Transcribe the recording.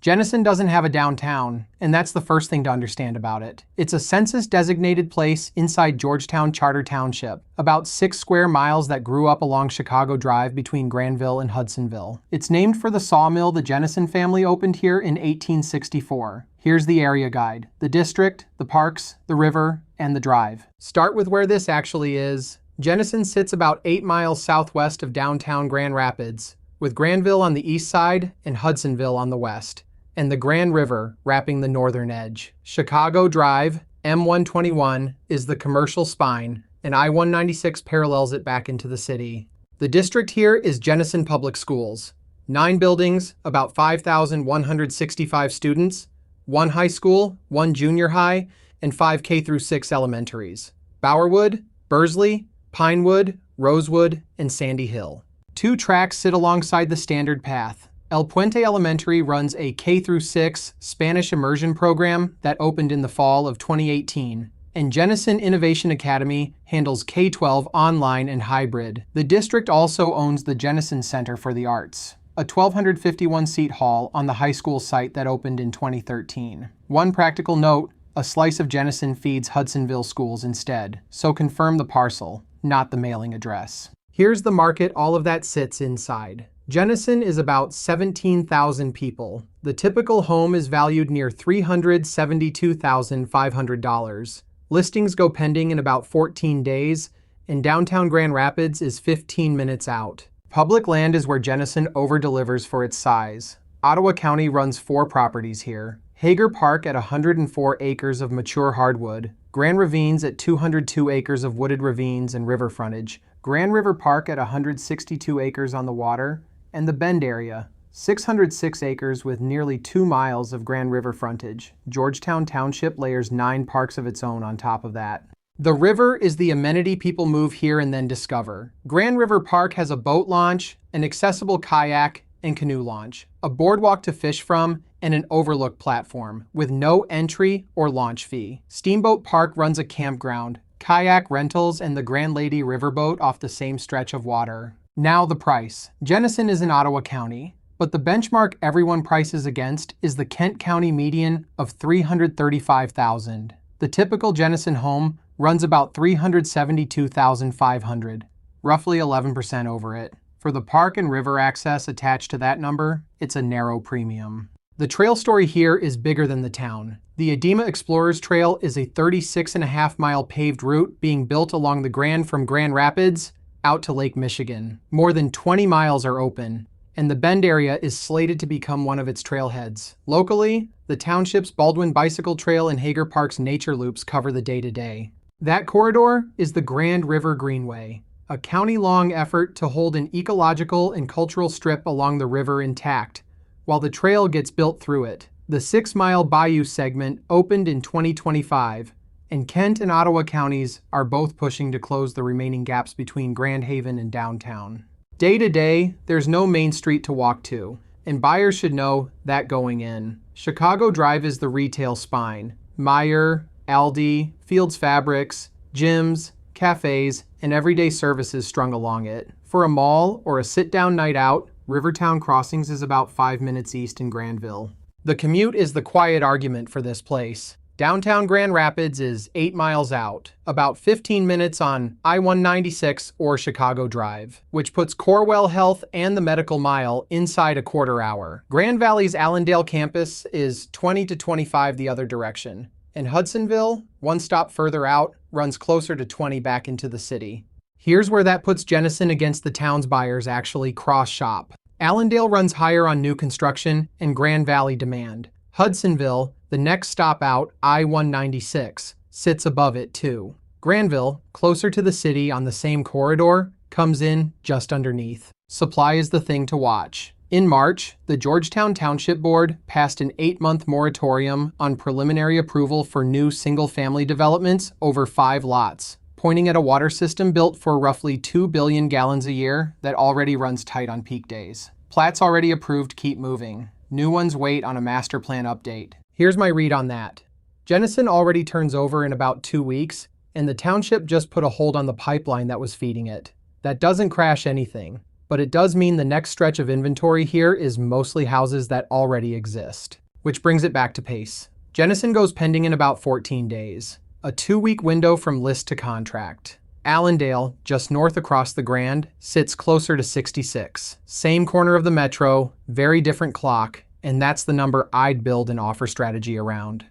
Jenison doesn't have a downtown, and that's the first thing to understand about it. It's a census-designated place inside Georgetown Charter Township, about 6 square miles that grew up along Chicago Drive between Granville and Hudsonville. It's named for the sawmill the Jenison family opened here in 1864. Here's the area guide: the district, the parks, the river, and the drive. Start with where this actually is. Jenison sits about 8 miles southwest of downtown Grand Rapids, with Granville on the east side and Hudsonville on the west, and the Grand River wrapping the northern edge. Chicago Drive, M121, is the commercial spine, and I-196 parallels it back into the city. The district here is Jenison Public Schools. 9 buildings, about 5,165 students, 1 high school, 1 junior high, and 5 K-6 elementaries: Bowerwood, Bursley, Pinewood, Rosewood, and Sandy Hill. 2 tracks sit alongside the standard path. El Puente Elementary runs a K-6 Spanish immersion program that opened in the fall of 2018, and Jenison Innovation Academy handles K-12 online and hybrid. The district also owns the Jenison Center for the Arts, a 1,251-seat hall on the high school site that opened in 2013. One practical note: a slice of Jenison feeds Hudsonville schools instead, so confirm the parcel, not the mailing address. Here's the market all of that sits inside. Jenison is about 17,000 people. The typical home is valued near $372,500. Listings go pending in about 14 days, and downtown Grand Rapids is 15 minutes out. Public land is where Jenison over-delivers for its size. Ottawa County runs 4 properties here: Hager Park at 104 acres of mature hardwood, Grand Ravines at 202 acres of wooded ravines and river frontage, Grand River Park at 162 acres on the water, and the Bend area, 606 acres with nearly 2 miles of Grand River frontage. Georgetown Township layers 9 parks of its own on top of that. The river is the amenity people move here and then discover. Grand River Park has a boat launch, an accessible kayak and canoe launch, a boardwalk to fish from, and an overlook platform with no entry or launch fee. Steamboat Park runs a campground, kayak rentals, and the Grand Lady riverboat off the same stretch of water. Now the price. Jenison is in Ottawa County, but the benchmark everyone prices against is the Kent County median of $335,000. The typical Jenison home runs about $372,500, roughly 11% over it. For the park and river access attached to that number, it's a narrow premium. The trail story here is bigger than the town. The Edema Explorers Trail is a 36.5-mile paved route being built along the Grand from Grand Rapids out to Lake Michigan. More than 20 miles are open, and the Bend area is slated to become one of its trailheads. Locally, the township's Baldwin Bicycle Trail and Hager Park's nature loops cover the day-to-day. That corridor is the Grand River Greenway, a county-long effort to hold an ecological and cultural strip along the river intact, while the trail gets built through it. The 6-mile Bayou segment opened in 2025, and Kent and Ottawa counties are both pushing to close the remaining gaps between Grand Haven and downtown. Day to day, there's no main street to walk to, and buyers should know that going in. Chicago Drive is the retail spine. Meijer, Aldi, Fields Fabrics, gyms, cafes, and everyday services strung along it. For a mall or a sit-down night out, Rivertown Crossings is about 5 minutes east in Granville. The commute is the quiet argument for this place. Downtown Grand Rapids is 8 miles out, about 15 minutes on I-196 or Chicago Drive, which puts Corewell Health and the Medical Mile inside a quarter hour. Grand Valley's Allendale campus is 20 to 25 the other direction, and Hudsonville, one stop further out, runs closer to 20 back into the city. Here's where that puts Jenison against the town's buyers actually cross-shop. Allendale runs higher on new construction and Grand Valley demand. Hudsonville, the next stop out, I-196, sits above it too. Granville, closer to the city on the same corridor, comes in just underneath. Supply is the thing to watch. In March, the Georgetown Township Board passed an 8-month moratorium on preliminary approval for new single-family developments over 5 lots, pointing at a water system built for roughly 2 billion gallons a year that already runs tight on peak days. Plats already approved keep moving. New ones wait on a master plan update. Here's my read on that. Jenison already turns over in about 2 weeks, and the township just put a hold on the pipeline that was feeding it. That doesn't crash anything, but it does mean the next stretch of inventory here is mostly houses that already exist. Which brings it back to pace. Jenison goes pending in about 14 days, a 2-week window from list to contract. Allendale, just north across the Grand, sits closer to 66. Same corner of the metro, very different clock, and that's the number I'd build an offer strategy around.